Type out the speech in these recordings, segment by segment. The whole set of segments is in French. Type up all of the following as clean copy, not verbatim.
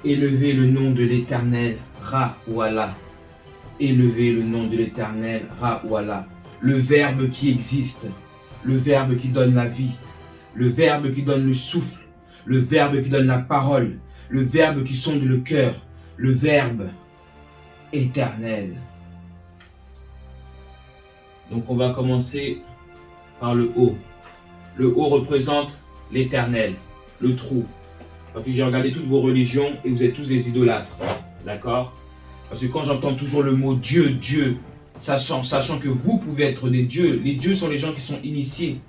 Élevez le nom de l'Éternel, Ra-Ouala. Élevez le nom de l'Éternel, Ra-Ouala. Le Verbe qui existe, le Verbe qui donne la vie, le Verbe qui donne le souffle, le Verbe qui donne la parole, le Verbe qui sonde le cœur, le Verbe éternel. Donc on va commencer par le haut. Le haut représente l'Éternel, le trou. Parce que j'ai regardé toutes vos religions et vous êtes tous des idolâtres. D'accord? Parce que quand j'entends toujours le mot Dieu, Dieu, sachant que vous pouvez être des dieux, les dieux sont les gens qui sont initiés.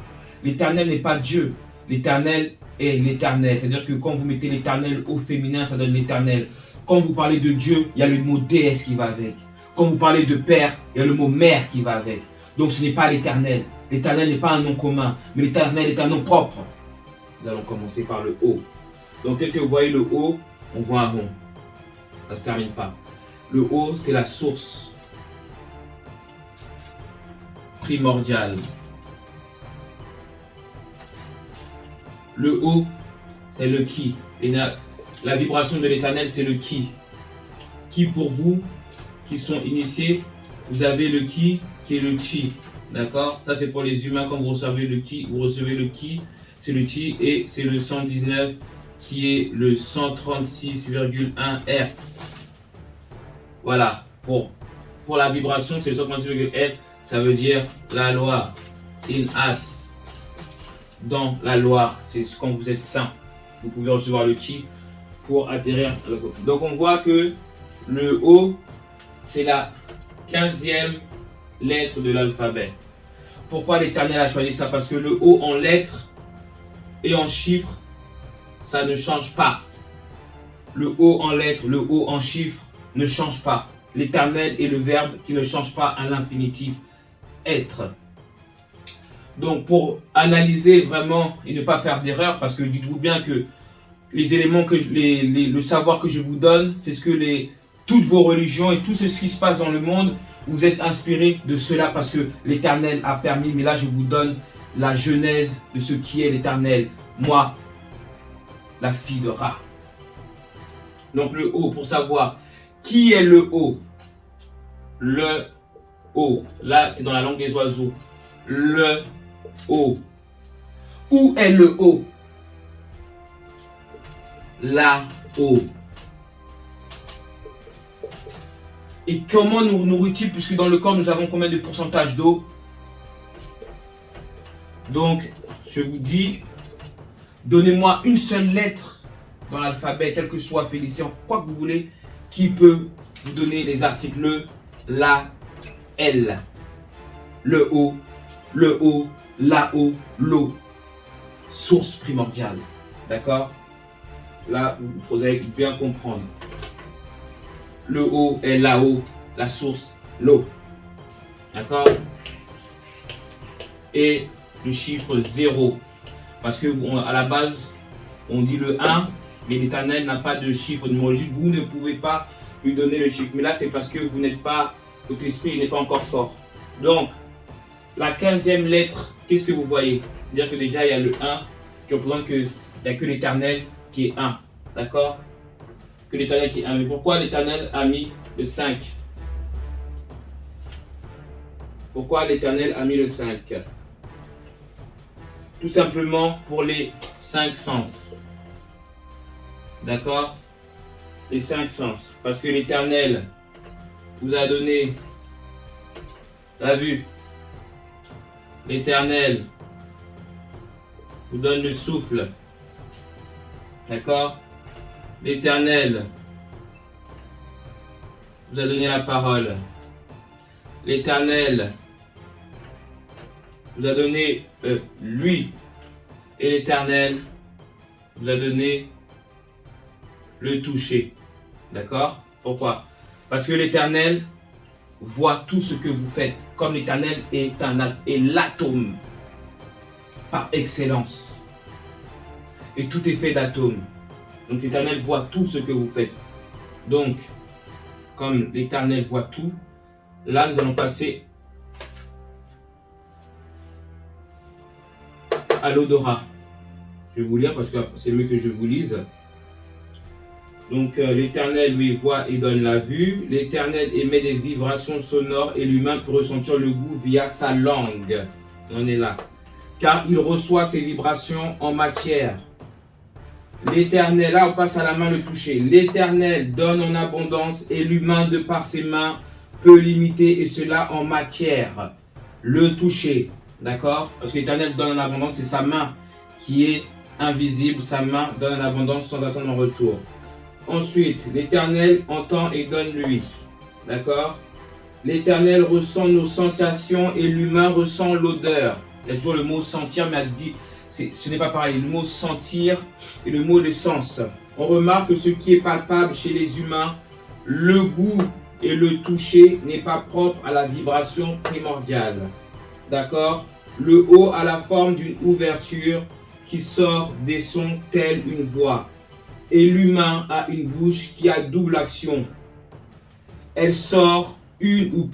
L'Éternel n'est pas Dieu. L'Éternel est l'Éternel. C'est-à-dire que quand vous mettez l'Éternel au féminin, ça donne l'Éternel. Quand vous parlez de Dieu, il y a le mot déesse qui va avec. Quand vous parlez de Père, il y a le mot mère qui va avec. Donc ce n'est pas l'Éternel. L'Éternel n'est pas un nom commun, mais l'Éternel est un nom propre. Nous allons commencer par le haut. Donc qu'est-ce que vous voyez le haut? On voit un rond. Ça ne se termine pas. Le haut, c'est la source primordiale. Le haut, c'est le qui. Et la vibration de l'Éternel, c'est le qui. Qui pour vous, qui sont initiés, vous avez le qui est le chi. D'accord? Ça, c'est pour les humains. Quand vous recevez le qui, c'est le chi. Et c'est le 119 qui est le 136,1 Hz. Voilà. Pour la vibration, c'est le 136,1 Hz. Ça veut dire la loi. In as. Dans la loi. C'est quand vous êtes saint. Vous pouvez recevoir le chi pour atterrir. Donc on voit que le haut, c'est la 15e lettre de l'alphabet. Pourquoi l'Éternel a choisi ça? Parce que le haut en lettres et en chiffres, ça ne change pas. Le haut en lettres, le haut en chiffres ne change pas. L'Éternel est le verbe qui ne change pas à l'infinitif. Être. Donc pour analyser vraiment et ne pas faire d'erreur, parce que dites-vous bien que les éléments le savoir que je vous donne, c'est ce que toutes vos religions et tout ce qui se passe dans le monde, vous êtes inspirés de cela parce que l'Éternel a permis. Mais là, je vous donne la genèse de ce qui est l'Éternel. Moi, la fille de Ra. Donc le haut, pour savoir qui est le haut. Le haut. Là, c'est dans la langue des oiseaux. Le haut. Où est le haut? Là-haut. Et comment nous nourrit-il, puisque dans le corps nous avons combien de pourcentage d'eau? Donc, je vous dis, donnez-moi une seule lettre dans l'alphabet, quel que soit Félicien, quoi que vous voulez, qui peut vous donner les articles la, L. Le haut, là-haut, l'eau. Source primordiale. D'accord? Là, vous allez bien comprendre. Le haut est là-haut, la source, l'eau. D'accord? Et le chiffre 0. Parce que à la base, on dit le 1, mais l'Éternel n'a pas de chiffre numérologique. Vous ne pouvez pas lui donner le chiffre. Mais là, c'est parce que vous n'êtes pas, votre esprit n'est pas encore fort. Donc, la 15e lettre, qu'est-ce que vous voyez? C'est-à-dire que déjà, il y a le 1 qui représente qu'il n'y a que l'Éternel qui est 1. D'accord? Que l'Éternel qui est 1. Mais pourquoi l'Éternel a mis le 5? Pourquoi l'Éternel a mis le 5? Tout simplement pour les 5 sens. D'accord? Les 5 sens. Parce que l'Éternel vous a donné la vue. L'Éternel vous donne le souffle. D'accord? L'Éternel vous a donné la parole. L'Éternel vous a donné lui. Et l'Éternel vous a donné le toucher. D'accord? Pourquoi? Parce que l'Éternel voit tout ce que vous faites. Comme l'Éternel est l'atome par excellence. Et tout est fait d'atomes. Donc l'Éternel voit tout ce que vous faites. Donc, comme l'Éternel voit tout, là nous allons passer à l'odorat. Je vais vous lire parce que c'est mieux que je vous lise. Donc l'Éternel lui voit et donne la vue. L'Éternel émet des vibrations sonores et l'humain peut ressentir le goût via sa langue. On est là. Car il reçoit ces vibrations en matière. L'Éternel, là on passe à la main le toucher. L'Éternel donne en abondance et l'humain de par ses mains peut l'imiter et cela en matière. Le toucher, d'accord? Parce que l'Éternel donne en abondance, c'est sa main qui est invisible. Sa main donne en abondance sans attendre en retour. Ensuite, l'Éternel entend et donne lui. D'accord? L'Éternel ressent nos sensations et l'humain ressent l'odeur. Il y a toujours le mot sentir, mais ce n'est pas pareil. Le mot sentir et le mot de sens. On remarque que ce qui est palpable chez les humains, le goût et le toucher n'est pas propre à la vibration primordiale. D'accord? Le haut a la forme d'une ouverture qui sort des sons tels une voix. Et l'humain a une bouche qui a double action. Elle sort une ou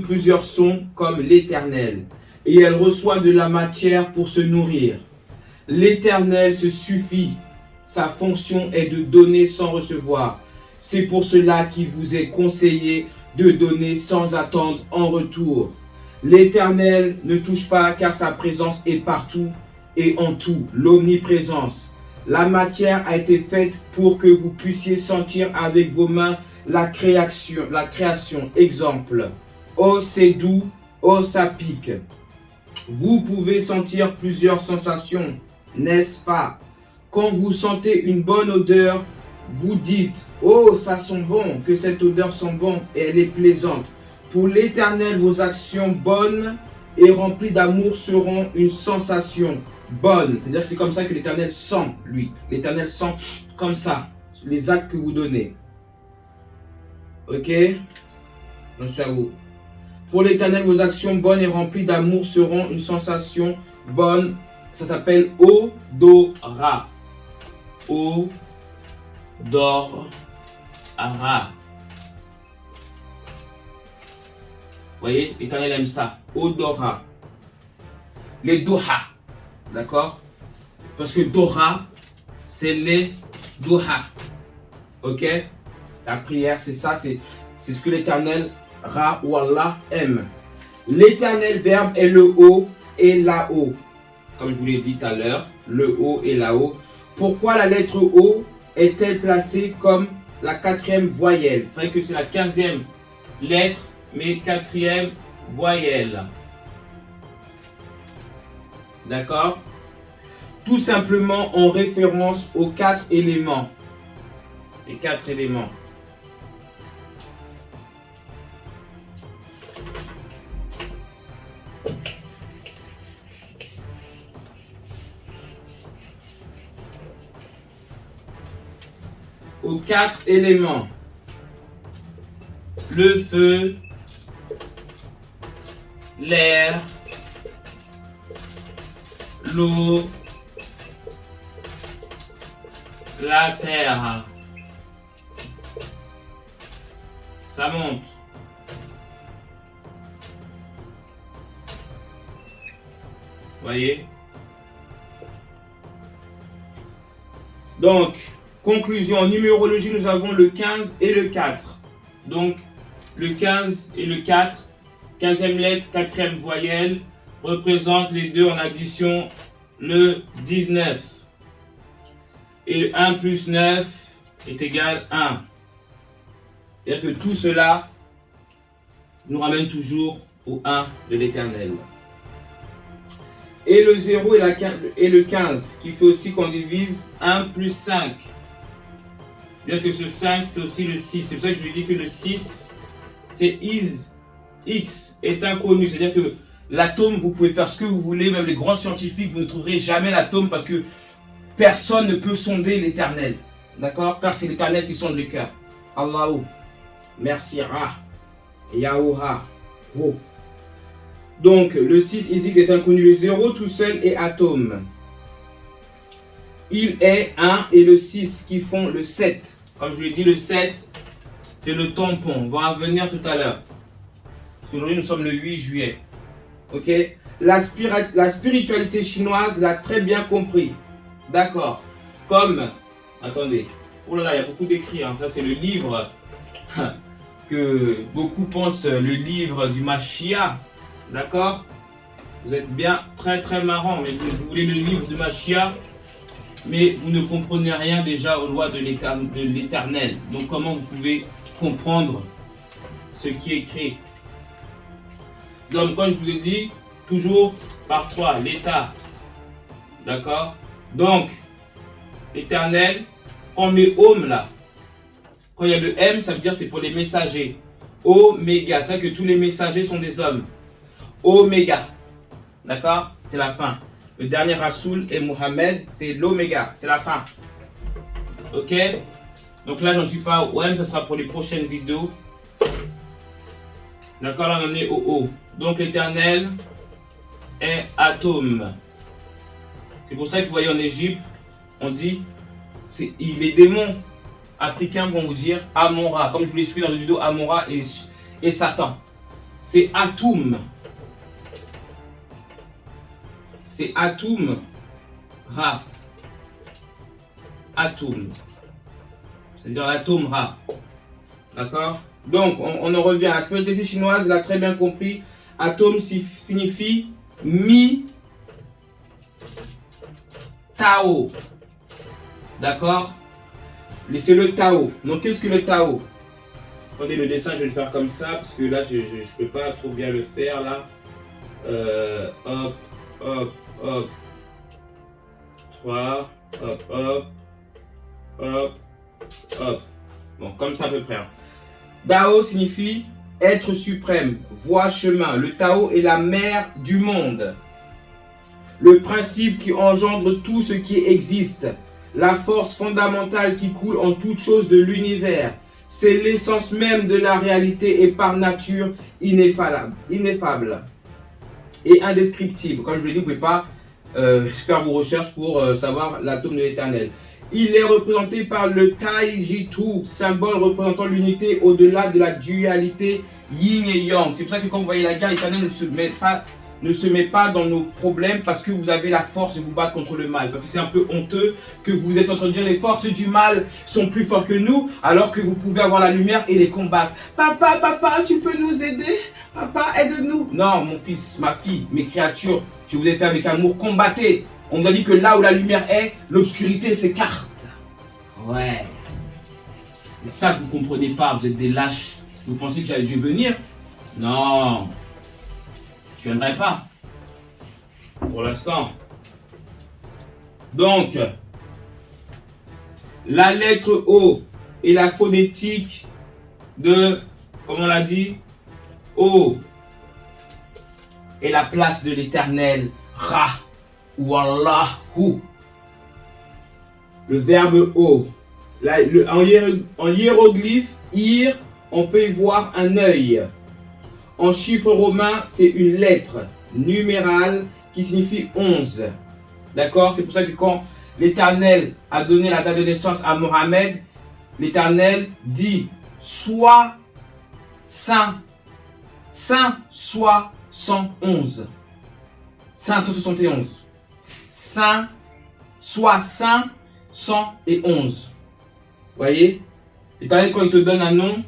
plusieurs sons comme l'Éternel. Et elle reçoit de la matière pour se nourrir. L'Éternel se suffit. Sa fonction est de donner sans recevoir. C'est pour cela qu'il vous est conseillé de donner sans attendre en retour. L'Éternel ne touche pas car sa présence est partout et en tout, l'omniprésence. La matière a été faite pour que vous puissiez sentir avec vos mains la création. Exemple, oh c'est doux, oh ça pique. Vous pouvez sentir plusieurs sensations, n'est-ce pas? Quand vous sentez une bonne odeur, vous dites, oh ça sent bon, que cette odeur sent bon et elle est plaisante. Pour l'Éternel, vos actions bonnes et remplies d'amour seront une sensation bonne. C'est-à-dire que c'est comme ça que l'Éternel sent, lui. L'Éternel sent comme ça, les actes que vous donnez. Ok? Donc, c'est à vous. Pour l'Éternel, vos actions bonnes et remplies d'amour seront une sensation bonne. Ça s'appelle odorat. Odorat. Vous voyez, l'Éternel aime ça. Odorat. Les doha. D'accord? Parce que Dora, c'est les doha. Ok? La prière, c'est ça. C'est ce que l'Éternel, Ra ou Allah, aime. L'éternel verbe est le haut et là-haut. Comme je vous l'ai dit tout à l'heure, le haut et là-haut. Pourquoi la lettre O est-elle placée comme la 4e voyelle? C'est vrai que c'est la 15e lettre, mais 4e voyelle. D'accord? Tout simplement en référence aux 4 éléments. Les 4 éléments. Aux 4 éléments. Le feu, l'air, l'eau, la terre. Ça monte. Voyez? Donc, conclusion, en numérologie, nous avons le 15 et le 4. Donc, le 15 et le 4, 15e lettre, 4e voyelle, représentent les deux en addition le 19. Et 1 plus 9 est égal à 1. C'est-à-dire que tout cela nous ramène toujours au 1 de l'Éternel. Et le 0 et le 15, qui fait aussi qu'on divise 1 plus 5. Bien que ce 5, c'est aussi le 6. C'est pour ça que je lui dis que le 6, c'est X est inconnu. C'est-à-dire que l'atome, vous pouvez faire ce que vous voulez. Même les grands scientifiques, vous ne trouverez jamais l'atome parce que personne ne peut sonder l'Éternel. D'accord? Car c'est l'Éternel qui sonde le cœur. Allahu. Merci. Ra. Yahuha. Ho. Donc, le 6 X est inconnu. Le 0 tout seul est atome. Il est 1 et le 6 qui font le 7. Comme je vous l'ai dit, le 7, c'est le tampon. On va en venir tout à l'heure. Aujourd'hui, nous sommes le 8 juillet. Ok? La spiritualité chinoise l'a très bien compris. D'accord. Comme, attendez, Oh là là, il y a beaucoup d'écrits. Hein. Ça, c'est le livre que beaucoup pensent le livre du Mashiach. D'accord? Vous êtes bien très très marrant, mais vous voulez le livre du Mashiach, mais vous ne comprenez rien déjà aux lois de l'Éternel. Donc comment vous pouvez comprendre ce qui est écrit? Donc comme je vous ai dit, toujours par 3, l'État. D'accord? Donc, l'Éternel, quand on met Om là, quand il y a le M, ça veut dire c'est pour les messagers. Oméga, c'est vrai que tous les messagers sont des hommes. Oméga. D'accord? C'est la fin. Le dernier Rasoul est Mohamed, c'est l'Oméga, c'est la fin. Ok? Donc là, j'en suis pas au M, ça sera pour les prochaines vidéos. D'accord, là on en est au O. Donc l'Éternel est atome. C'est pour ça que vous voyez en Égypte, on dit, les démons africains vont vous dire Amon-Ra, comme je vous l'explique dans le vidéo Amon-Ra et Satan. C'est Atum. C'est Atum Ra. Atum. C'est-à-dire l'atome Ra. D'accord? Donc, on en revient. La spiritualité chinoise l'a très bien compris. Atome signifie mi Tao. D'accord? C'est le Tao. Donc, qu'est-ce que le Tao? Attendez, le dessin, je vais le faire comme ça, parce que là, je ne peux pas trop bien le faire, là. Hop, hop, hop. 3, hop, hop, hop, hop. Bon, comme ça à peu près. Hein. Dao signifie être suprême, voie, chemin. Le Tao est la mère du monde. Le principe qui engendre tout ce qui existe. La force fondamentale qui coule en toute chose de l'univers. C'est l'essence même de la réalité et par nature ineffable et indescriptible. Comme je vous l'ai dit, vous ne pouvez pas faire vos recherches pour savoir l'atome de l'Éternel. Il est représenté par le Taijitu, symbole représentant l'unité au-delà de la dualité yin et yang. C'est pour ça que quand vous voyez la guerre, l'Éternel ne se met pas dans nos problèmes parce que vous avez la force de vous battre contre le mal. Parce que c'est un peu honteux que vous êtes en train de dire les forces du mal sont plus fortes que nous, alors que vous pouvez avoir la lumière et les combattre. Papa, tu peux nous aider? Papa, aide-nous. Non, mon fils, ma fille, mes créatures, je vous ai fait avec amour, combattez. On nous a dit que là où la lumière est, l'obscurité s'écarte. Ouais. C'est ça que vous ne comprenez pas, vous êtes des lâches. Vous pensez que j'allais dû venir? Non. Je ne viendrai pas. Pour l'instant. Donc, la lettre O est la phonétique de, comme on l'a dit, O est la place de l'Éternel, Ra ou Allahu. Le verbe O. Là, en hiéroglyphe, Ir, on peut y voir un œil. En chiffre romain, c'est une lettre numérale qui signifie 11. D'accord? C'est pour ça que quand l'Éternel a donné la date de naissance à Mohamed, l'Éternel dit « Sois saint, saint soit 111. » 571. Saint, soit saint, 111. Voyez? L'Éternel, quand il te donne un nom,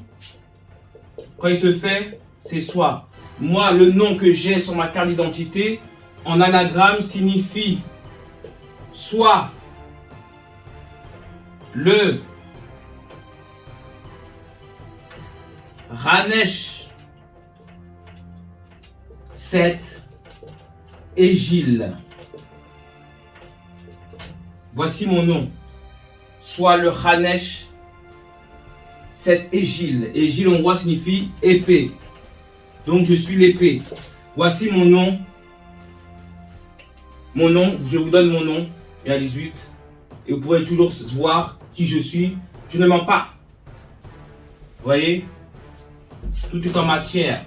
quand il te fait, c'est soit. Moi, le nom que j'ai sur ma carte d'identité, en anagramme, signifie soit le Ranesh 7 Égile. Voici mon nom. Soit le Ranesh 7 Égile. Égile, on voit, signifie épée. Donc, je suis l'épée. Voici mon nom. Mon nom, je vous donne mon nom. Il y a 18. Et vous pourrez toujours voir qui je suis. Je ne mens pas. Vous voyez? Tout est en matière.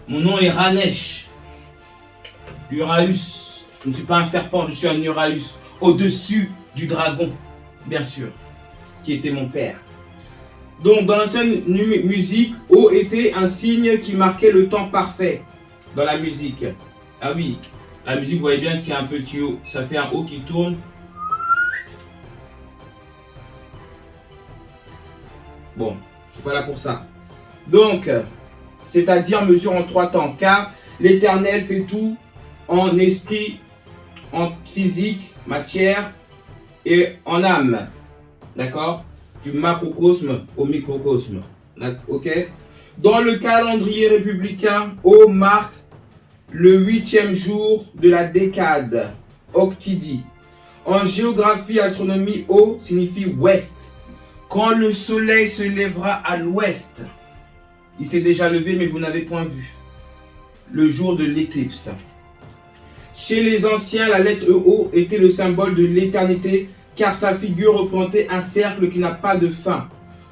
Mon nom est Ranesh. Uraus. Je ne suis pas un serpent, je suis un Uraus. Au-dessus du dragon, bien sûr, qui était mon père. Donc, dans l'ancienne musique, O était un signe qui marquait le temps parfait dans la musique. Ah oui, la musique, vous voyez bien qu'il y a un petit O. Ça fait un O qui tourne. Bon, je suis pas là pour ça. Donc, c'est-à-dire mesure en 3 temps, car l'Éternel fait tout en esprit, en physique, matière et en âme. D'accord? Du macrocosme au microcosme. Ok? Dans le calendrier républicain, O marque le 8e jour de la décade, Octidi. En géographie et astronomie, O signifie ouest. Quand le soleil se lèvera à l'ouest, il s'est déjà levé mais vous n'avez point vu. Le jour de l'éclipse. Chez les anciens, la lettre O était le symbole de l'éternité car sa figure représentait un cercle qui n'a pas de fin.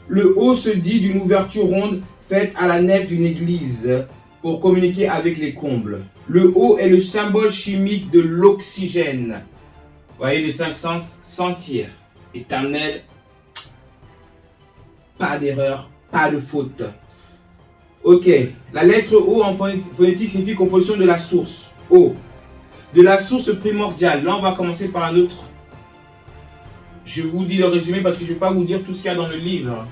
Le O se dit d'une ouverture ronde faite à la nef d'une église pour communiquer avec les combles. Le O est le symbole chimique de l'oxygène. Vous voyez les 5 sens, sentir. Éternel, pas d'erreur, pas de faute. Ok, la lettre O en phonétique signifie composition de la source. O. De la source primordiale. Là, on va commencer par un autre. Je vous dis le résumé parce que je ne vais pas vous dire tout ce qu'il y a dans le livre.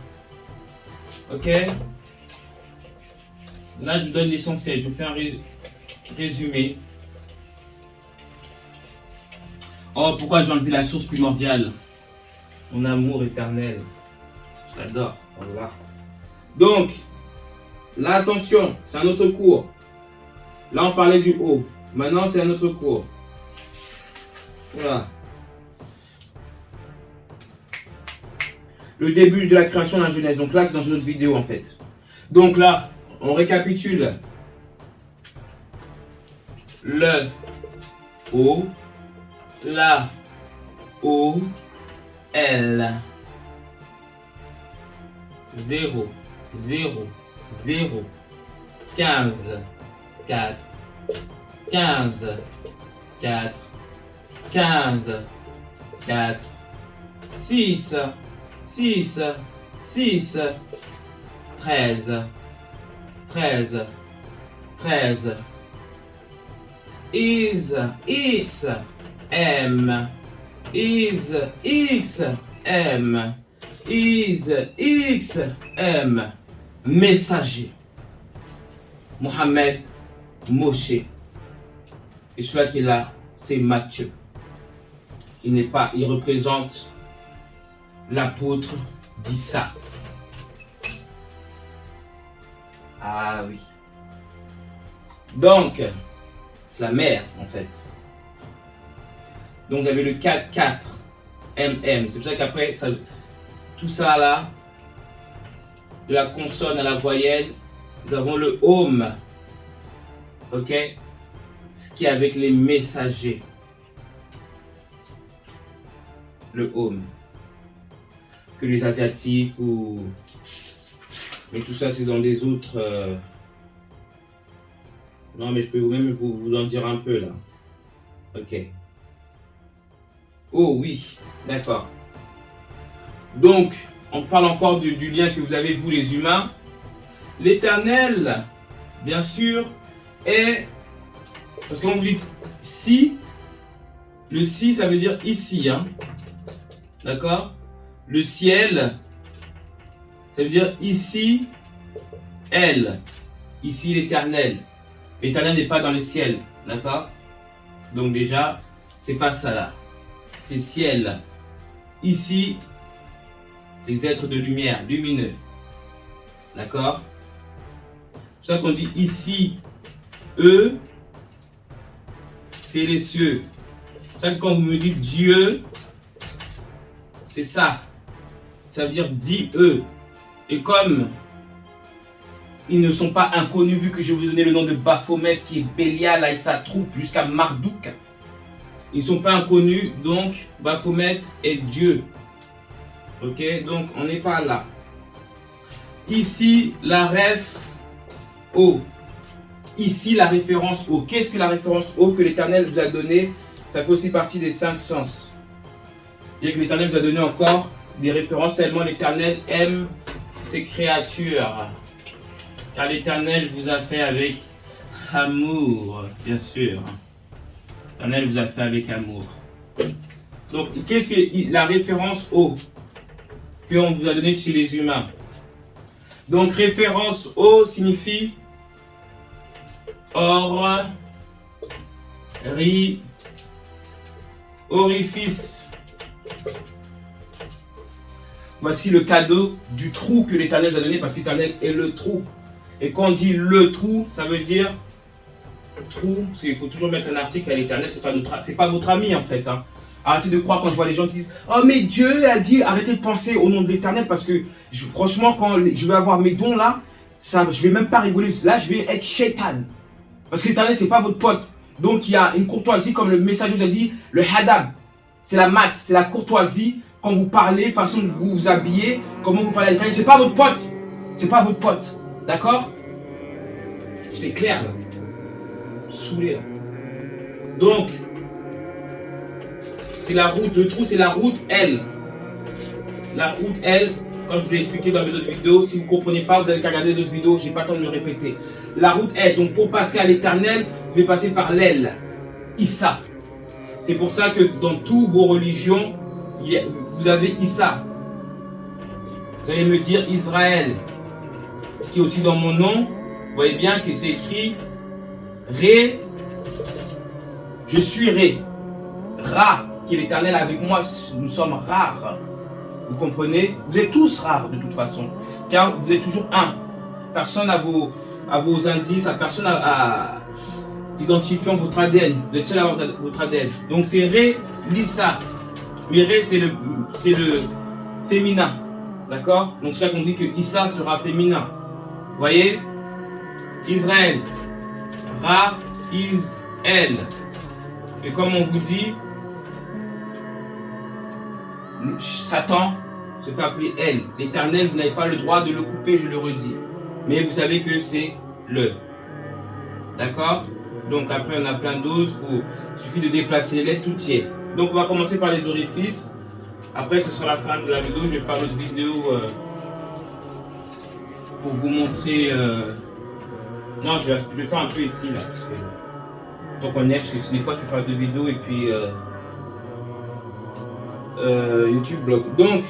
Ok. Là, je vous donne l'essentiel. Je fais un résumé. Oh, pourquoi j'ai enlevé la source primordiale? Mon amour éternel. J'adore. Voilà. Donc, là, attention, c'est un autre cours. Là, on parlait du haut. Maintenant, c'est un autre cours. Voilà. Le début de la création de la Genèse. Donc là, c'est dans une autre vidéo, en fait. Donc là, on récapitule. Le O, la O, L. 0, 0, 0, 15, 4, 15, 4, 15, 4, 6, 6, 6, 13, 13, 13, is, x, m, is, x, m, is, x, m, messager. Mohamed, Moshe. Et celui qui est là, c'est Matthieu. Il représente l'apôtre d'Issa. Ah oui. Donc, c'est la mère en fait. Donc vous avez le 4, 4, MM. C'est pour ça qu'après, tout ça là, de la consonne à la voyelle, nous avons le home. Ok? Ce qui est avec les messagers. Le home. Que les Asiatiques ou... Mais tout ça c'est dans des autres... Non mais je peux même vous en dire un peu là. Ok. Oh oui, d'accord. Donc, on parle encore du lien que vous avez vous les humains. L'Éternel, bien sûr, est... Parce qu'on vous dit si, le si ça veut dire ici, hein. D'accord? Le ciel, ça veut dire ici, elle. Ici l'Éternel. L'Éternel n'est pas dans le ciel, d'accord? Donc déjà, c'est pas ça là. C'est ciel. Ici, les êtres de lumière, lumineux. D'accord? C'est pour ça qu'on dit ici, eux, c'est les cieux. C'est pour ça que quand vous me dites Dieu, c'est ça. Ça veut dire dit eux. Et comme ils ne sont pas inconnus, vu que je vais vous donner le nom de Baphomet qui est Bélial avec sa troupe jusqu'à Marduk. Ils ne sont pas inconnus, donc Baphomet est Dieu. Ok, donc on n'est pas là. Ici, la ref O. Ici, la référence O. Qu'est-ce que la référence O que l'Éternel vous a donné? Ça fait aussi partie des 5 sens. Et que l'Éternel vous a donné encore des références tellement l'Éternel aime ses créatures. Car l'Éternel vous a fait avec amour, bien sûr. L'Éternel vous a fait avec amour. Donc, qu'est-ce que la référence O qu'on vous a donné chez les humains? Donc référence au signifie orifice. Voici le cadeau du trou que l'Éternel nous a donné, parce que l'Éternel est le trou. Et quand on dit le trou, ça veut dire trou, parce qu'il faut toujours mettre un article à l'Éternel, c'est pas votre ami en fait. Hein. Arrêtez de croire quand je vois les gens qui disent « Oh mais Dieu a dit, arrêtez de penser au nom de l'Éternel, parce que franchement quand je vais avoir mes dons là, ça, je vais même pas rigoler, là je vais être shaitan. Parce que l'Éternel c'est pas votre pote. Donc il y a une courtoisie comme le messager vous a dit, le hadab, c'est la mat, c'est la courtoisie. Quand vous parlez, façon de vous vous habiller, comment vous parlez à l'Éternel, c'est pas votre pote. C'est pas votre pote. D'accord? J'étais clair là. Saoulé là. Donc, c'est la route, le trou c'est la route L. La route L, comme je vous l'ai expliqué dans mes autres vidéos, si vous ne comprenez pas, vous avez qu'à regarder les autres vidéos, j'ai pas le temps de le répéter. La route L, donc pour passer à l'Éternel, vous devez passer par l'L. Issa. C'est pour ça que dans toutes vos religions, vous avez Issa. Vous allez me dire Israël, qui est aussi dans mon nom. Vous voyez bien que c'est écrit Ré. Je suis Ré. Ra, qui est l'Éternel avec moi, nous sommes rares. Vous comprenez? Vous êtes tous rares de toute façon, car vous êtes toujours un. Personne n'a vos indices, personne à identifiant votre ADN. Vous êtes seul à avoir votre ADN. Donc c'est Ré, Lissa. Mais Ré, c'est le féminin. D'accord? Donc c'est ça qu'on dit que Issa sera féminin. Vous voyez? Israël. Ra, Is-El. Et comme on vous dit, Satan se fait appeler Elle. L'Éternel, vous n'avez pas le droit de le couper, je le redis. Mais vous savez que c'est le. D'accord? Donc après, on a plein d'autres. Il suffit de déplacer les lettres, tout y est. Donc on va commencer par les orifices. Après, ce sera la fin de la vidéo. Je vais faire une autre vidéo pour vous montrer. Non, je vais faire un peu ici là. Parce que, donc on est, parce que des fois je peux faire 2 vidéos et puis YouTube bloque. Donc,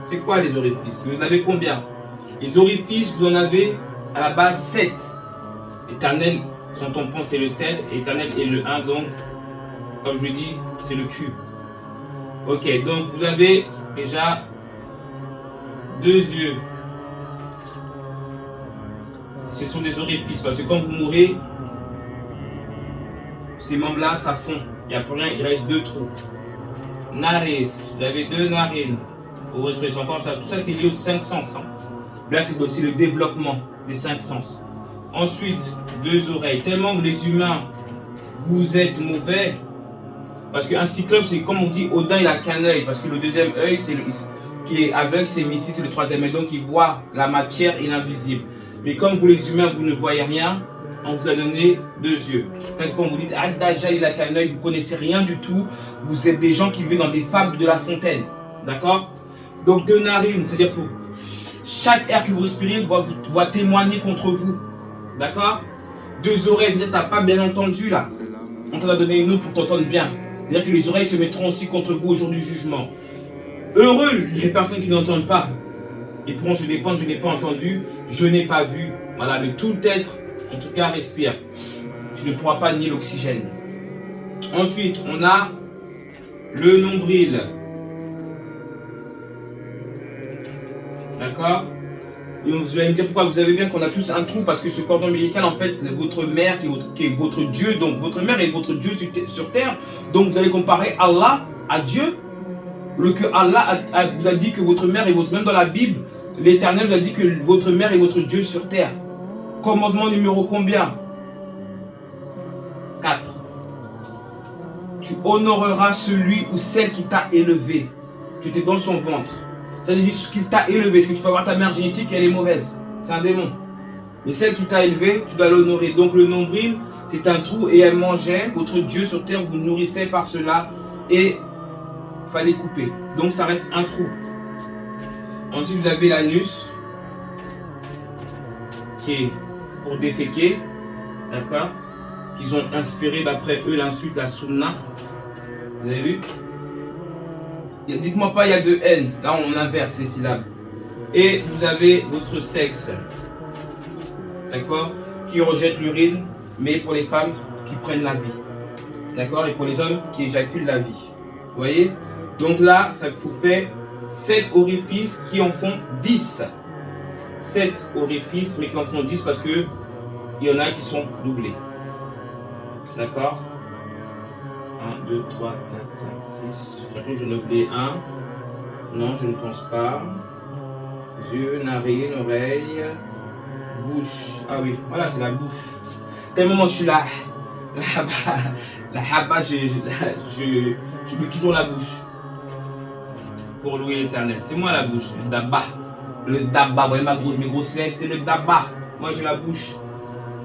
c'est quoi les orifices? Vous en avez combien? Les orifices, vous en avez à la base 7. Éternel, son tampon c'est le 7. Éternel est le 1, donc, comme je dis, c'est le cube. Ok, donc vous avez déjà 2 yeux. Ce sont des orifices, parce que quand vous mourrez, ces membres-là, ça fond. Il n'y a plus rien, il reste 2 trous. Naris, vous avez 2 narines. Vous retrouvez encore ça. Tout ça, c'est lié aux 5 sens. Hein. Là, c'est aussi le développement des 5 sens. Ensuite, 2 oreilles. Tellement que les humains, vous êtes mauvais. Parce qu'un cyclope, c'est comme on dit, Odin, il a qu'un œil. Parce que le deuxième œil, qui est aveugle, c'est Messie, c'est le troisième œil. Donc, il voit la matière et l'invisible. Mais comme vous, les humains, vous ne voyez rien, on vous a donné 2 yeux. Quand vous dites « Ah, déjà, il a qu'un œil », vous ne connaissez rien du tout. Vous êtes des gens qui vivent dans des fables de La Fontaine. D'accord? Donc 2 narines, c'est-à-dire pour chaque air que vous respirez va témoigner contre vous. D'accord? 2 oreilles, c'est-à-dire que tu n'as pas bien entendu là. On t'en a donné une autre pour t'entendre bien. C'est-à-dire que les oreilles se mettront aussi contre vous au jour du jugement. Heureux les personnes qui n'entendent pas. Ils pourront se défendre, je n'ai pas entendu, je n'ai pas vu. Voilà, mais tout être, en tout cas, respire. Tu ne pourras pas nier l'oxygène. Ensuite, on a le nombril. D'accord? Et vous allez me dire pourquoi vous avez bien qu'on a tous un trou, parce que ce cordon ombilical, en fait, c'est votre mère qui est votre Dieu. Donc, votre mère est votre Dieu sur terre. Donc, vous allez comparer Allah à Dieu. Que Allah vous a dit que votre mère est votre... Même dans la Bible, l'Éternel vous a dit que votre mère est votre Dieu sur terre. Commandement numéro combien? 4. Tu honoreras celui ou celle qui t'a élevé. Tu étais dans son ventre. Ça veut dire ce qui t'a élevé. Parce que tu peux avoir ta mère génétique, elle est mauvaise. C'est un démon. Mais celle qui t'a élevé, tu dois l'honorer. Donc le nombril, c'est un trou et elle mangeait. Votre Dieu sur terre vous nourrissait par cela. Et il fallait couper. Donc ça reste un trou. Ensuite vous avez l'anus. Qui est pour déféquer. D'accord? Qu'ils ont inspiré d'après eux l'insulte, la sunna. Vous avez vu? Dites-moi pas il y a 2 N. Là on inverse les syllabes. Et vous avez votre sexe. D'accord? Qui rejette l'urine, mais pour les femmes qui prennent la vie. D'accord? Et pour les hommes qui éjaculent la vie. Vous voyez? Donc là, ça vous fait 7 orifices qui en font 10. 7 orifices, mais qui en font 10 parce que il y en a qui sont doublés. D'accord? 1, 2, 3, 4, 5, 6. J'avoue que j'en ai oublié un. Non, je ne pense pas. Yeux, narine, oreille, bouche. Ah oui, voilà, c'est la bouche. Tellement moi je suis là. La haba, je mets toujours la bouche. Pour louer l'éternel. C'est moi la bouche. Le daba. Le daba. Vous voyez mes grosses lèvres, c'est le daba. Moi j'ai la bouche.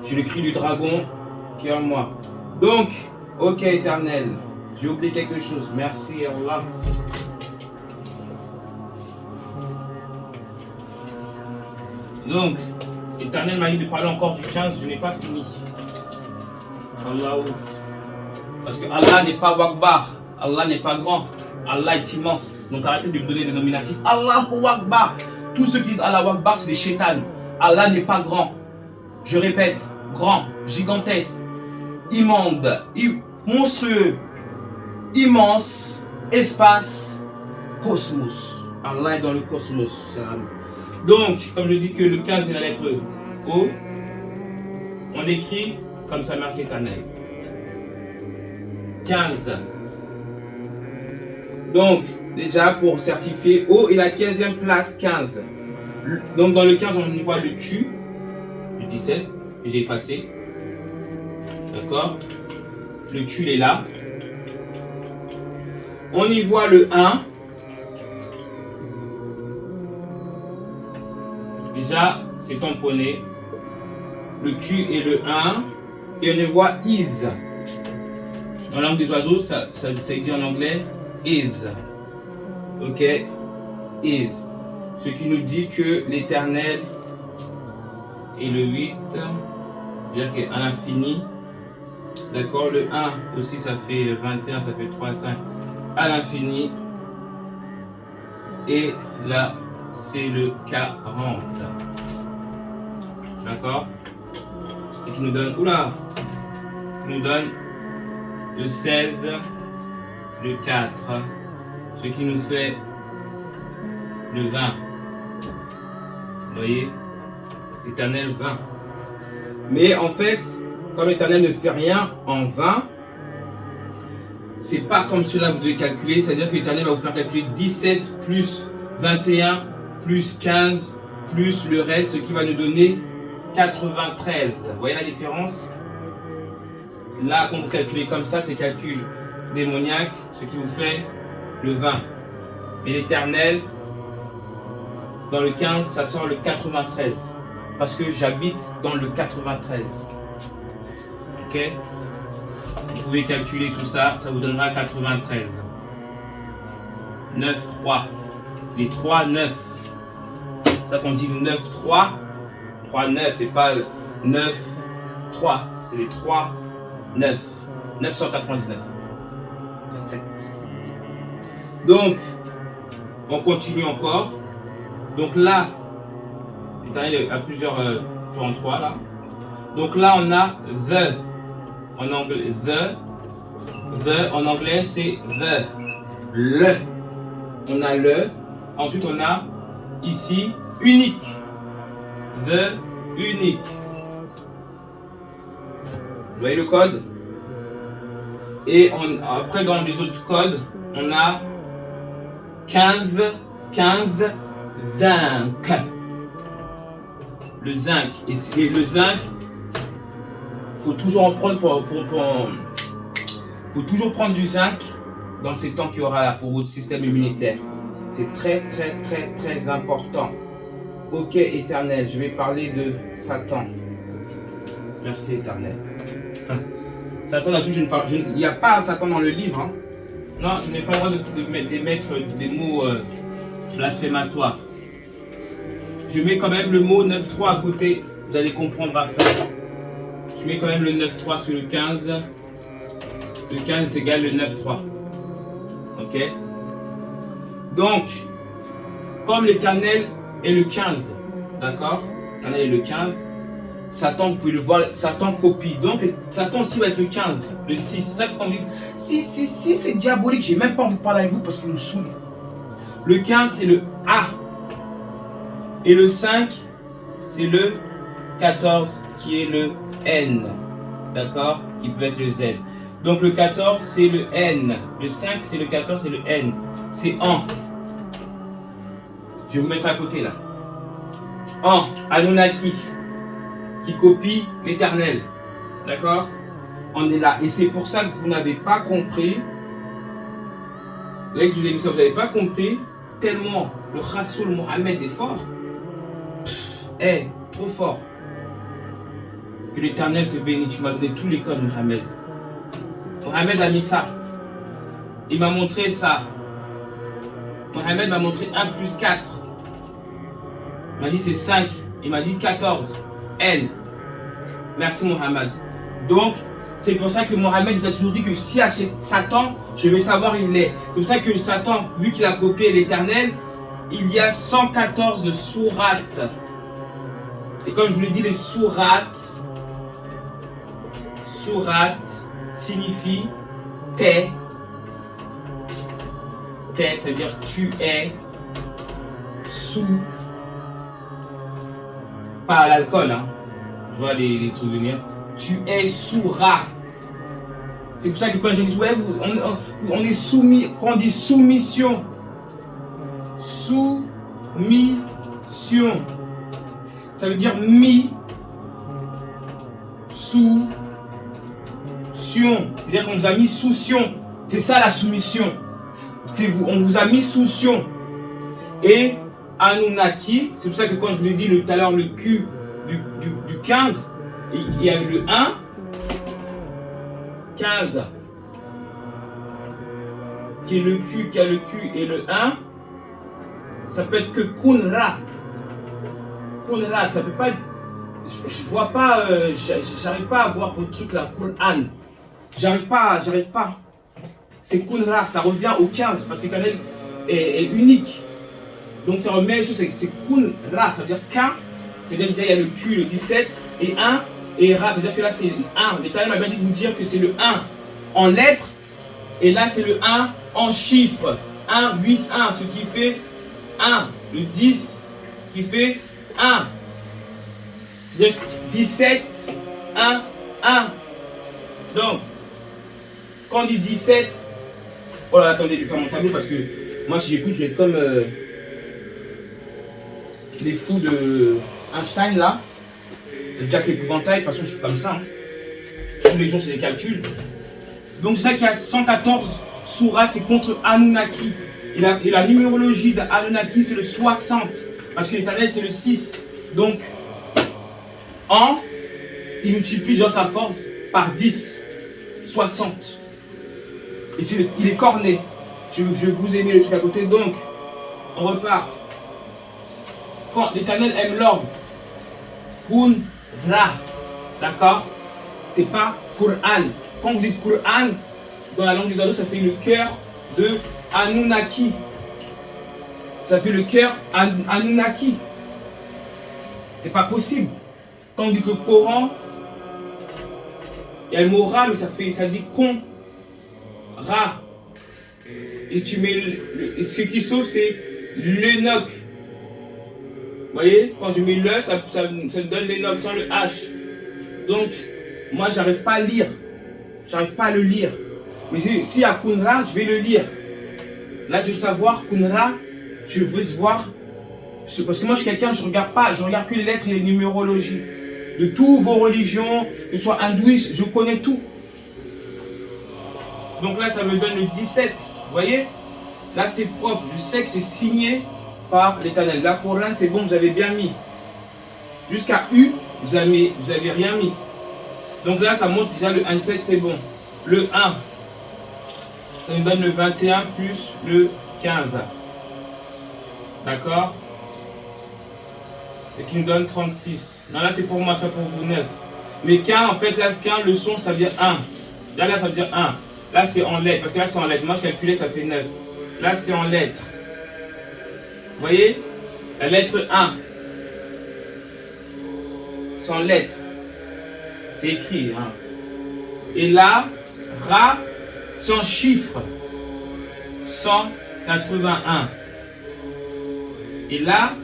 J'ai le cri du dragon qui est en moi. Donc, ok éternel. J'ai oublié quelque chose. Merci Allah. Donc, l'éternel m'a dit de parler encore du 15. Je n'ai pas fini. Allah. Parce que Allah n'est pas Wakbar. Allah n'est pas grand. Allah est immense. Donc arrêtez de me donner des nominatifs. Allahu Akbar. Tous ceux qui disent Allah Akbar, c'est des chétans. Allah n'est pas grand. Je répète, grand, gigantesque, immonde, monstrueux, immense, espace, cosmos. Allah est dans le cosmos. Donc, comme je dis que le 15 est la lettre O, on écrit comme ça, merci éternel. 15. Donc, déjà pour certifier, O est la 15e place, 15. Donc, dans le 15, on y voit le Q, le 17, que j'ai effacé. D'accord? Le Q, il est là. On y voit le 1. Déjà, c'est tamponné. Le Q est le 1. Et on y voit is. Dans la langue des oiseaux, ça dit en anglais is. Ok? Is. Ce qui nous dit que l'éternel est le 8. C'est-à-dire qu'à l'infini. D'accord? Le 1 aussi, ça fait 21, ça fait 3, 5. À l'infini. Et là, c'est le 40. D'accord? Et qui nous donne. Oula! Qui nous donne le 16, le 4, ce qui nous fait le 20. Vous voyez? L'éternel 20. Mais en fait, comme l'éternel ne fait rien en 20, c'est pas comme cela vous devez calculer, c'est-à-dire que l'éternel va vous faire calculer 17 plus 21 plus 15 plus le reste, ce qui va nous donner 93. Vous voyez la différence? Là, quand vous calculez comme ça, c'est calcul démoniaque, ce qui vous fait le 20. Et l'éternel, dans le 15, ça sort le 93. Parce que j'habite dans le 93. Ok? Vous pouvez calculer tout ça, ça vous donnera 93. 9, 3. Les 3, 9. C'est ça qu'on dit 9, 3. 3, 9, c'est pas 9, 3. C'est les 3, 9. 999. 7. Donc, on continue encore. Donc là, il y a plusieurs tours en 3 là. Donc là, on a the. En anglais, the en anglais, c'est the. Le. On a le. Ensuite, on a ici unique. The unique. Vous voyez le code? Et après, dans les autres codes, on a 15, zinc. Le zinc. Et le zinc, faut toujours en prendre faut toujours prendre du zinc dans ces temps qu'il y aura là pour votre système immunitaire. C'est très très très très important. Ok éternel, je vais parler de Satan. Merci éternel. Satan là-dessus, il n'y a pas Satan dans le livre. Hein. Non, je n'ai pas le droit d'émettre des mots blasphématoires. Je mets quand même le mot 9.3 à côté, vous allez comprendre après. Je mets quand même le 9.3 sur le 15. Le 15 est égal le 9.3. Ok? Donc, comme l'éternel et le 15. D'accord? L'éternel est le 15. Satan, vous pouvez le voir, Satan copie. Donc, Satan aussi va être le 15, le 6. C'est ça qu'on dit. Si, c'est diabolique. J'ai même pas envie de parler avec vous parce qu'il me saoule. Le 15, c'est le A. Et le 5, c'est le 14, qui est le N. D'accord? Qui peut être le Z. Donc, le 14, c'est le N. Le 5, c'est le 14, c'est le N. C'est en. Je vais vous mettre à côté, là. En, Anunnaki, qui copie l'éternel. D'accord? On est là. Et c'est pour ça que vous n'avez pas compris. Vous voyez que je vous ai mis ça, vous n'avez pas compris. Tellement le Rassoul Mohammed est fort. Trop fort. Que l'éternel te bénisse. Tu m'as donné tous les codes, Mohammed. Mohammed a mis ça. Il m'a montré ça. Mohammed m'a montré 1 plus 4. Il m'a dit c'est 5. Il m'a dit 14. N. Merci Mohammed. Donc, c'est pour ça que Mohammed vous a toujours dit que si y a Satan, je vais savoir où il est. C'est pour ça que Satan, vu qu'il a copié l'éternel, il y a 114 sourates. Et comme je vous l'ai dit, les sourates signifie t'es. T'es, ça veut dire tu es sous. Pas l'alcool, hein. Je vois les trucs venir. Tu es sourd-ra. C'est pour ça que quand je dis ouais, on est soumis, quand on dit soumission, ça veut dire sous-sion. C'est-à-dire qu'on vous a mis sous-sion. C'est ça la soumission. C'est vous, on vous a mis sous-sion. Et Anunnaki, c'est pour ça que quand je vous ai dit tout à l'heure le Q du 15, il y a eu le 1, 15, qui est le Q, qui a le Q et le 1, ça peut être que Kunra. Kunra, ça peut pas être, je vois pas, j'arrive pas à voir vos trucs là, Quran. J'arrive pas. C'est Kunra, ça revient au 15, parce que l'éternel est unique. Donc ça remet, c'est Kunra, ça veut dire qu'un, c'est-à-dire déjà il y a le Q, le 17, et 1, et Ra, c'est-à-dire que là c'est 1. L'éternel m'a bien dit de vous dire que c'est le 1 en lettres, et là c'est le 1 en chiffres. 1, 8, 1, ce qui fait 1. Le 10 qui fait 1. C'est-à-dire 17, 1, 1. Donc, quand on dit 17, oh là, attendez, je vais faire mon tableau parce que moi si j'écoute, je vais être comme les fous de Einstein là. C'est déjà que l'épouvantail, de toute façon je suis comme ça. Hein. Tous les jours c'est des calculs. Donc c'est ça qu'il y a 114 sourates, c'est contre Anunnaki. Et la numérologie d'Anunnaki c'est le 60. Parce que l'éternel c'est le 6. Donc, il multiplie dans sa force par 10. 60. Et il est corné. Je vous ai mis le truc à côté. Donc, on repart. Quand l'éternel aime l'homme, Kun-Ra. D'accord? C'est pas Qur'an. Quand vous dites Qur'an, dans la langue des oiseaux, ça fait le cœur de Anunnaki. Ça fait le cœur Anunnaki. C'est pas possible. Quand on dit que le Coran, il y a le mot Ra, mais ça dit Kon. Ra. Et tu mets ce qui sauve, c'est l'Enoch. Vous voyez, quand je mets le, ça me donne l'Enoch sans le H. Donc, moi, j'arrive pas à lire. J'arrive pas à le lire. Mais s'il y a Kunra, je vais le lire. Là, je veux savoir Kunra, je veux voir. Parce que moi, je suis quelqu'un, je regarde que les lettres et les numérologies. De toutes vos religions, que ce soit hindouiste, je connais tout. Donc là, ça me donne le 17. Vous voyez? Là, c'est propre. Je sais que c'est signé par l'éternel. Là, pour l'Inde, c'est bon, vous avez bien mis. Jusqu'à U, vous avez rien mis. Donc là, ça montre déjà le 1,7, c'est bon. Le 1, ça nous donne le 21 plus le 15. D'accord? Et qui nous donne 36. Non, là, c'est pour moi, c'est pour vous 9. Mais 15, en fait, là, 15, le son, ça veut dire 1. Là, ça veut dire 1. Là, c'est en lettres. Parce que là, c'est en lettres. Moi, je calculais, ça fait 9. Là, c'est en lettres. Vous voyez? La lettre 1. Sans lettre. C'est écrit. Hein. Et là, Ra, sans chiffre. 181. Et là,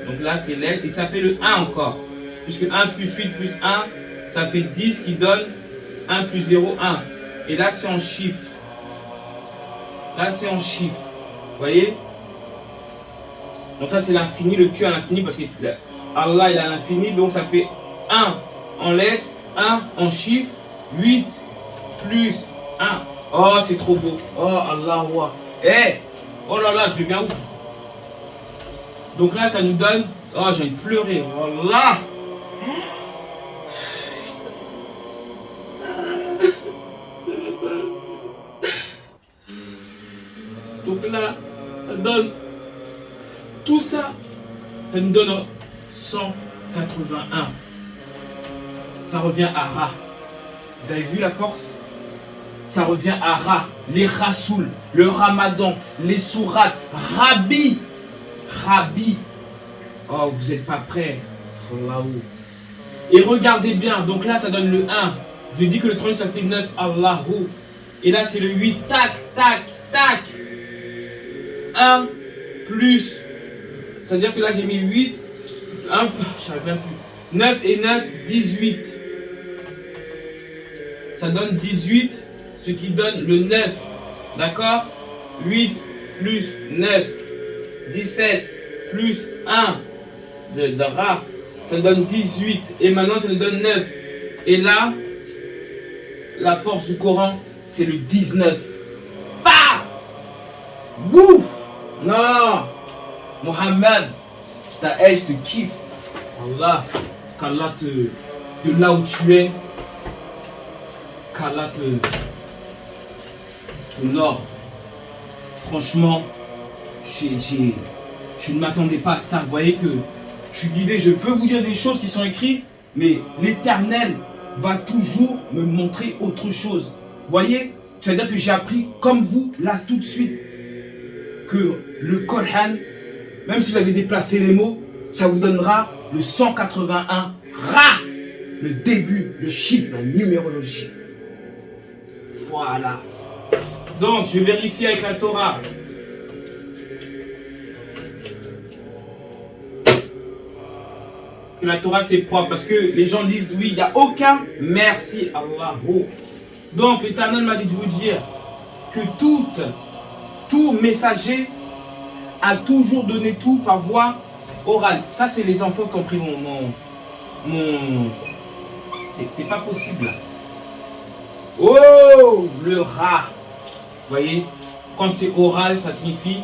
donc là c'est lettre. Et ça fait le 1 encore. Puisque 1 plus 8 plus 1, ça fait 10 qui donne 1 plus 0, 1. Et là c'est en chiffre. Là c'est en chiffre. Vous voyez? Donc là c'est l'infini, le Q à l'infini parce que Allah il a l'infini. Donc ça fait 1 en lettres, 1 en chiffre, 8 plus 1. Oh c'est trop beau. Oh Allah. Eh, oh là là, je deviens ouf. Donc là ça nous donne. Oh j'ai envie de pleurer. Oh là. Donc là, ça donne tout ça, ça nous donne 181. Ça revient à Ra. Vous avez vu la force? Ça revient à Ra, les Rasoul, le Ramadan, les sourates, Rabbi. Oh, vous n'êtes pas prêts. Et regardez bien, donc là ça donne le 1. Je dis que le 30 ça fait 9, Allahu. Et là c'est le 8, tac, tac, tac. 1 plus, ça veut dire que là j'ai mis 8, 1, je savais même plus, 9 et 9, 18. Ça donne 18, ce qui donne le 9, d'accord? 8 plus 9, 17 plus 1 de Ra, ça donne 18. Et maintenant ça nous donne 9. Et là, la force du Coran, c'est le 19. Bah! Bouf! Non, Mohamed, je te kiffe. Allah, qu'Allah de là où tu es, qu'Allah t'honore. Franchement, je ne m'attendais pas à ça. Vous voyez que je suis guidé, je peux vous dire des choses qui sont écrites, mais l'Éternel va toujours me montrer autre chose. Vous voyez, c'est-à-dire que j'ai appris comme vous, là, tout de suite, que le Coran, même si vous avez déplacé les mots, ça vous donnera le 181 Ra, le début, le chiffre, la numérologie. Voilà. Donc, je vais vérifier avec la Torah. Que la Torah c'est propre, parce que les gens disent oui, il n'y a aucun merci Allah. Donc, l'Éternel m'a dit de vous dire que tout messager a toujours donné tout par voie orale. Ça, c'est les enfants qui ont pris c'est pas possible. Oh, le Ra. Vous voyez, quand c'est oral, ça signifie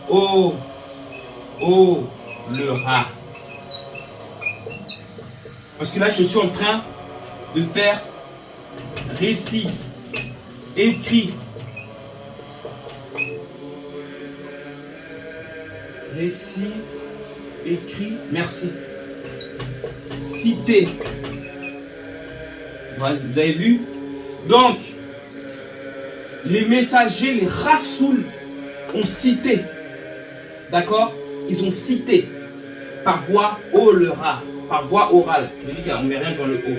oh, le Ra. Parce que là, je suis en train de faire récit, écrit. Récit, écrit, merci. Cité. Vous avez vu? Donc, les messagers, les Rasoul, ont cité. D'accord? Ils ont cité par voie le Ra, par voie orale. Je dis qu'on ne met rien dans le O.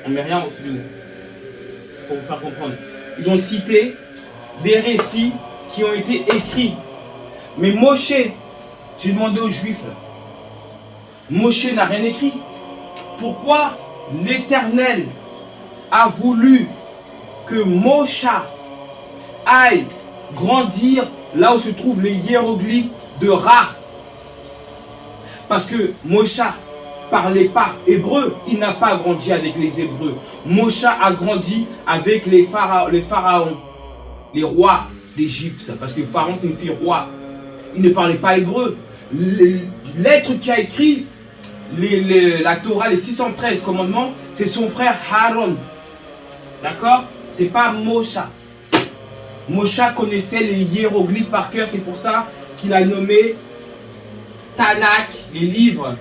On ne met rien au-dessus du O. C'est pour vous faire comprendre. Ils ont cité des récits qui ont été écrits. Mais Moshe, j'ai demandé aux Juifs, Moshe n'a rien écrit. Pourquoi l'Éternel a voulu que Moshe aille grandir là où se trouvent les hiéroglyphes de Ra? Parce que Moshe parlait pas hébreu, il n'a pas grandi avec les Hébreux. Moshe a grandi avec les pharaons, les rois d'Égypte, parce que Pharaon signifie roi. Il ne parlait pas hébreu. L'être qui a écrit la Torah, les 613 commandements, c'est son frère Aaron. D'accord? C'est pas Moshe. Moshe connaissait les hiéroglyphes par cœur, c'est pour ça qu'il a nommé Tanakh. Les livres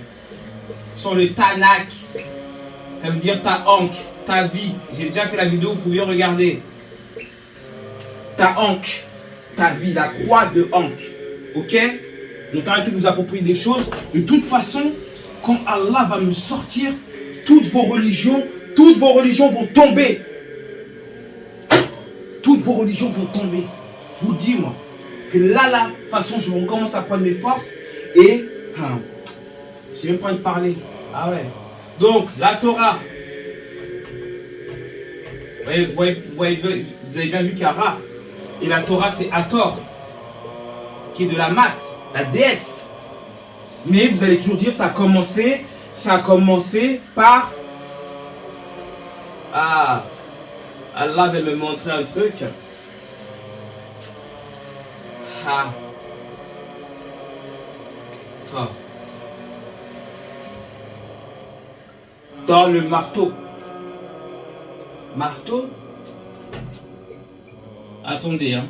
sont le Tanakh. Ça veut dire ta ankh, ta vie. J'ai déjà fait la vidéo, vous pouvez regarder. Ta ankh, ta vie, la croix de Ankh. Ok? Donc arrêtez de vous approprier des choses. De toute façon, quand Allah va me sortir, toutes vos religions vont tomber. Toutes vos religions vont tomber. Je vous dis, moi, que là, de toute façon, je recommence à prendre mes forces et... j'ai même pas envie de parler. Ah ouais. Donc, la Torah. Vous avez bien vu qu'il y a Ra. Et la Torah, c'est Hathor, qui est de la mat, la déesse. Mais vous allez toujours dire, ça a commencé par... Ah, Allah va me montrer un truc. Ah. Oh. Dans le marteau. Marteau? Attendez, hein.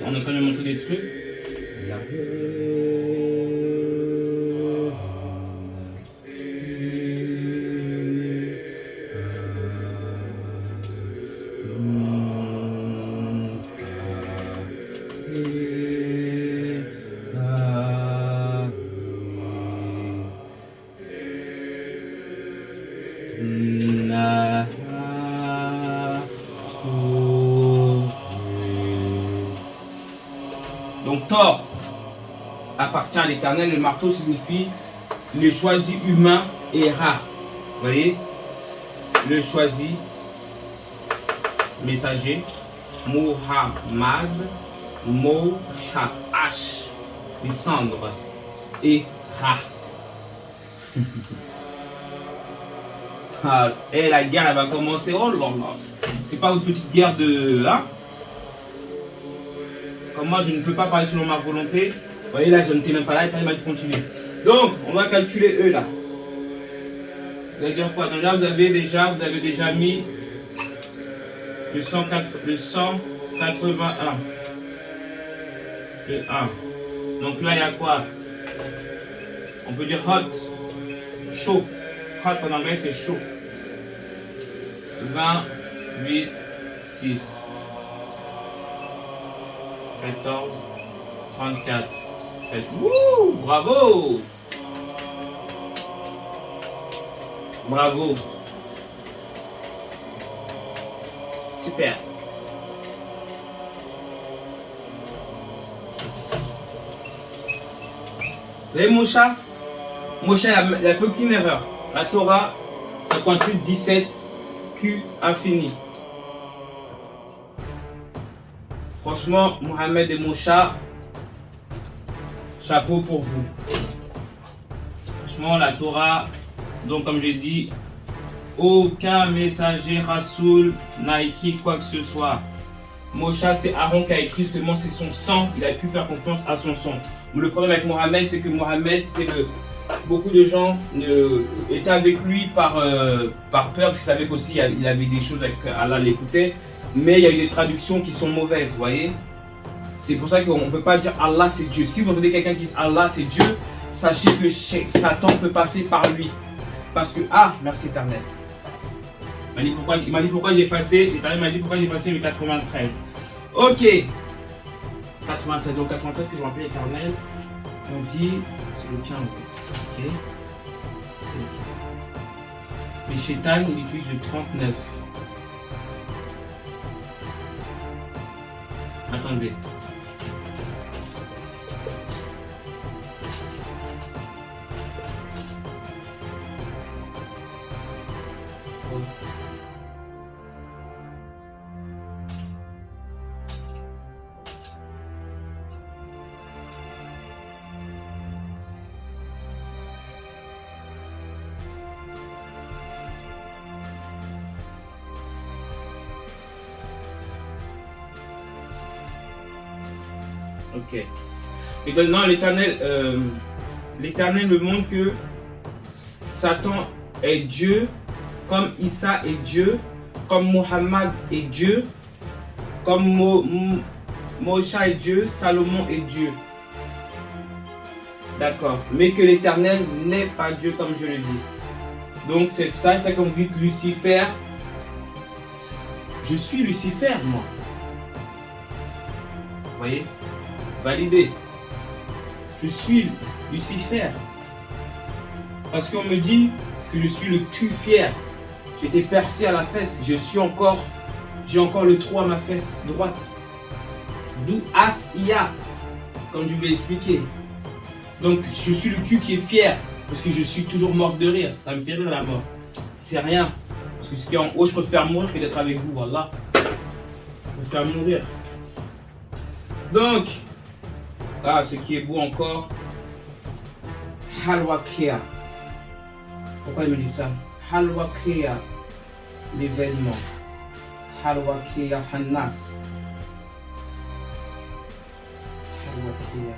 On est en train de montrer des trucs. Donc Thor appartient à l'Éternel, le marteau signifie le choisi humain et Ra. Vous voyez, le choisi messager, Muhammad, Mosha, H, les cendres et Ra. Et la guerre elle va commencer. Oh là là, c'est pas une petite guerre de hein. Comme moi je ne peux pas parler selon ma volonté. Vous voyez là je n'étais même pas là et il m'a dit continuer. Donc on va calculer eux là. Vous allez dire quoi? Donc là vous avez déjà mis le 181. Le 1. Donc là il y a quoi? On peut dire hot, chaud. Hot en anglais c'est chaud. 28, 6, 14, 34, 7. Wouh! Bravo! Bravo! Super! Vous voyez Mosha? Mosha il a fait aucune erreur. La Torah, ça coïncide 17 Q infini. Franchement, Mohamed et Mosha, chapeau pour vous. Franchement, la Torah, donc comme je dis, aucun messager Rasoul n'a écrit quoi que ce soit. Mosha, c'est Aaron qui a écrit justement, c'est son sang, il a pu faire confiance à son sang. Le problème avec Mohamed, c'est que Mohamed, c'était beaucoup de gens étaient avec lui par peur, parce qu'ils savaient qu'aussi il avait des choses avec Allah l'écoutait. Mais il y a eu des traductions qui sont mauvaises, vous voyez. C'est pour ça qu'on ne peut pas dire Allah c'est Dieu. Si vous entendez quelqu'un qui dit Allah c'est Dieu, sachez que Satan peut passer par lui. Parce que, merci éternel. Il m'a dit pourquoi j'ai effacé, l'éternel m'a dit pourquoi j'ai effacé le 93. Ok. 93, donc 93, que je me rappelle l'éternel, on dit, c'est le 15. Ok. Mais Shaitan, il utilise le 39. Attendez. Ok. Et maintenant, l'Éternel me montre que Satan est Dieu, comme Issa est Dieu, comme Mohammed est Dieu, comme Moshe est Dieu, Salomon est Dieu. D'accord. Mais que l'Éternel n'est pas Dieu, comme je le dis. Donc c'est ça qu'on dit Lucifer. Je suis Lucifer, moi. Vous voyez? Validé. Je suis Lucifer. Parce qu'on me dit que je suis le cul fier. J'ai été percé à la fesse. J'ai encore le trou à ma fesse droite. D'où As-Ia, comme je vous l'ai expliqué. Donc je suis le cul qui est fier. Parce que je suis toujours mort de rire. Ça me fait rire la mort. C'est rien. Parce que ce qui est en haut, je préfère mourir que d'être avec vous. Voilà. Je préfère mourir. Donc, ce qui est beau encore. Halwakia. Pourquoi il me dit ça? Halwakia. L'événement. Halwakia Hannas. Halwakia.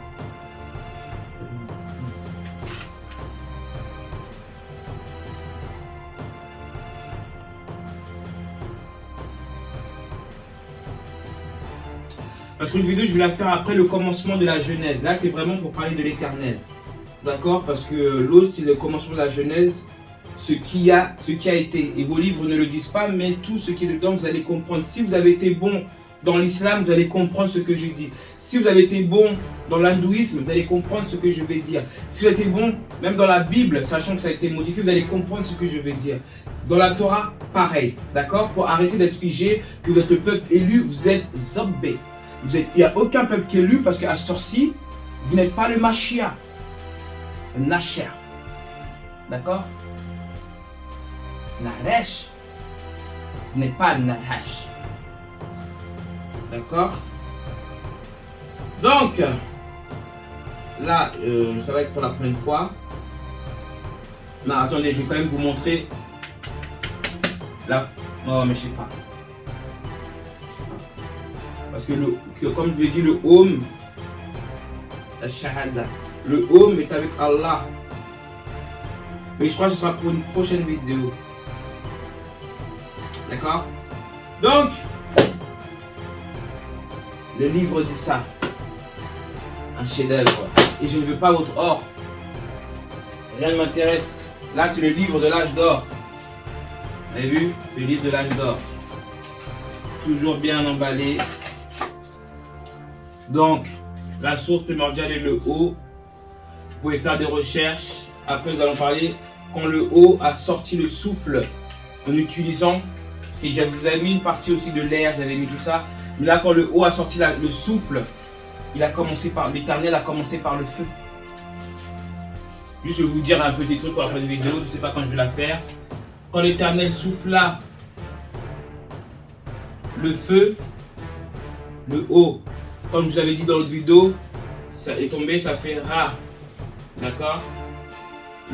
Parce qu'une vidéo, je vais la faire après le commencement de la Genèse. Là, c'est vraiment pour parler de l'Éternel. D'accord? Parce que l'autre, c'est le commencement de la Genèse. Ce qui a été. Et vos livres ne le disent pas, mais tout ce qui est dedans, vous allez comprendre. Si vous avez été bon dans l'islam, vous allez comprendre ce que je dis. Si vous avez été bon dans l'hindouisme, vous allez comprendre ce que je vais dire. Si vous avez été bon, même dans la Bible, sachant que ça a été modifié, vous allez comprendre ce que je vais dire. Dans la Torah, pareil. D'accord? Il faut arrêter d'être figé, que vous êtes le peuple élu, vous êtes Zobbé. Il n'y a aucun peuple qui est élu parce qu'à ce temps-ci, vous n'êtes pas le Mashiach, le Nasher. D'accord? Naresh. Vous n'êtes pas Naresh. D'accord? Donc, là, ça va être pour la première fois. Non, attendez, je vais quand même vous montrer. Là, oh, mais je sais pas. Parce que, comme je vous l'ai dit, le home, la shahada, le home est avec Allah. Mais je crois que ce sera pour une prochaine vidéo. D'accord? Donc, le livre dit ça. Un chef-d'œuvre. Et je ne veux pas votre or. Rien ne m'intéresse. Là, c'est le livre de l'âge d'or. Vous avez vu? Le livre de l'âge d'or. Toujours bien emballé. Donc, la source primordiale est le haut. Vous pouvez faire des recherches. Après, nous allons parler quand le haut a sorti le souffle en utilisant. Et je vous ai mis une partie aussi de l'air, j'avais mis tout ça. Mais là, quand le haut a sorti le souffle, l'Éternel a commencé par le feu. Juste, je vais vous dire un petit truc pour la fin de vidéo. Je ne sais pas quand je vais la faire. Quand l'Éternel souffla le feu, le haut. Comme je vous avais dit dans l'autre vidéo, ça est tombé, ça fait Ra. D'accord?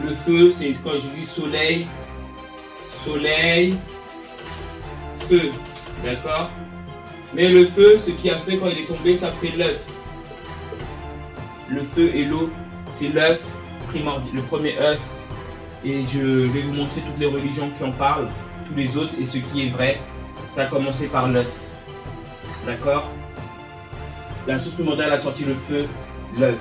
Le feu, c'est quand je dis soleil, feu. D'accord? Mais le feu, ce qui a fait quand il est tombé, ça fait l'œuf. Le feu et l'eau, c'est l'œuf primordial, le premier œuf. Et je vais vous montrer toutes les religions qui en parlent, tous les autres, et ce qui est vrai. Ça a commencé par l'œuf. D'accord? La source primordiale a sorti le feu, l'œuf,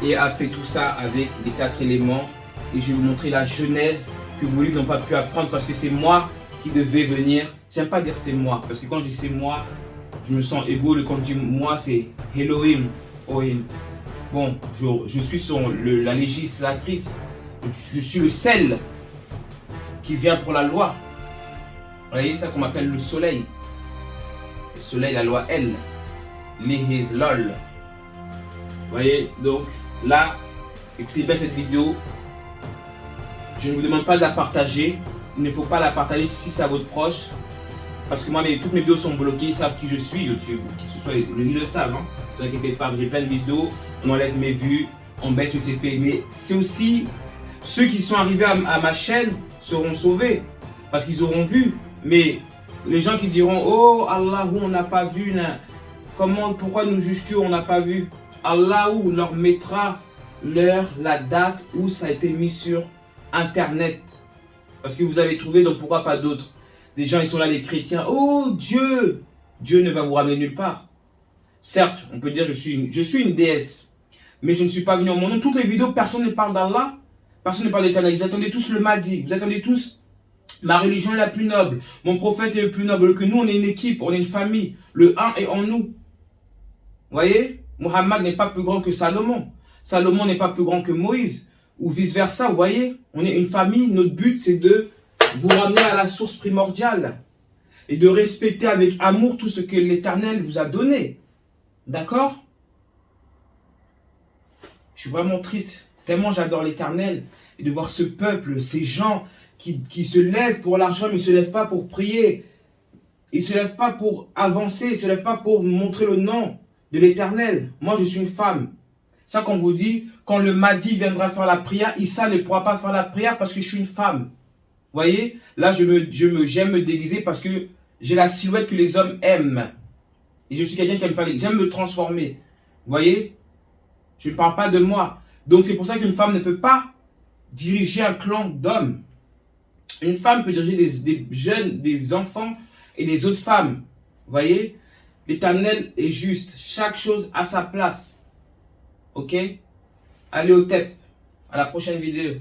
et a fait tout ça avec les 4 éléments. Et je vais vous montrer la genèse que vos livres n'ont pas pu apprendre parce que c'est moi qui devais venir. J'aime pas dire c'est moi, parce que quand je dis c'est moi, je me sens égo. Quand je dis moi, c'est Elohim. Bon, je suis la législatrice. Je suis le sel qui vient pour la loi. Vous voyez, ça qu'on m'appelle le soleil. Le soleil, la loi L. Lihiz lol. Vous voyez, donc là, écoutez bien cette vidéo. Je ne vous demande pas de la partager. Il ne faut pas la partager si c'est à votre proche. Parce que moi, toutes mes vidéos sont bloquées. Ils savent qui je suis, YouTube. Qui que ce soit, ils le savent. Hein. Ne vous inquiétez pas, j'ai plein de vidéos. On enlève mes vues, on baisse, mais c'est fait. Mais c'est aussi ceux qui sont arrivés à ma chaîne seront sauvés. Parce qu'ils auront vu. Mais les gens qui diront, oh Allah, on n'a pas vu. Pourquoi nous juges-tu, on n'a pas vu? Allah leur mettra la date où ça a été mis sur Internet. Parce que vous avez trouvé, donc pourquoi pas d'autres? Les gens, ils sont là, les chrétiens. Oh Dieu! Dieu ne va vous ramener nulle part. Certes, on peut dire je suis une déesse. Mais je ne suis pas venu au monde. Toutes les vidéos, personne ne parle d'Allah. Personne ne parle d'Éternel. Vous attendez tous le Mahdi. Vous attendez tous ma religion est la plus noble. Mon prophète est le plus noble. Que nous, on est une équipe, on est une famille. Le un est en nous. Vous voyez? Muhammad n'est pas plus grand que Salomon. Salomon n'est pas plus grand que Moïse, ou vice-versa, vous voyez. On est une famille, notre but c'est de vous ramener à la source primordiale et de respecter avec amour tout ce que l'Éternel vous a donné. D'accord? Je suis vraiment triste, tellement j'adore l'Éternel, et de voir ce peuple, ces gens qui se lèvent pour l'argent, mais ils ne se lèvent pas pour prier. Ils ne se lèvent pas pour avancer, ils ne se lèvent pas pour montrer le nom de l'Éternel. Moi, je suis une femme. Ça, qu'on vous dit, quand le Mahdi viendra faire la prière, Issa ne pourra pas faire la prière parce que je suis une femme. Vous voyez? Là, j'aime me déguiser parce que j'ai la silhouette que les hommes aiment. Et je suis quelqu'un qui aime faire j'aime me transformer. Vous voyez? Je ne parle pas de moi. Donc, c'est pour ça qu'une femme ne peut pas diriger un clan d'hommes. Une femme peut diriger des jeunes, des enfants et des autres femmes. Vous voyez? L'Éternel est juste. Chaque chose a sa place. Ok? Allez au tep. À la prochaine vidéo.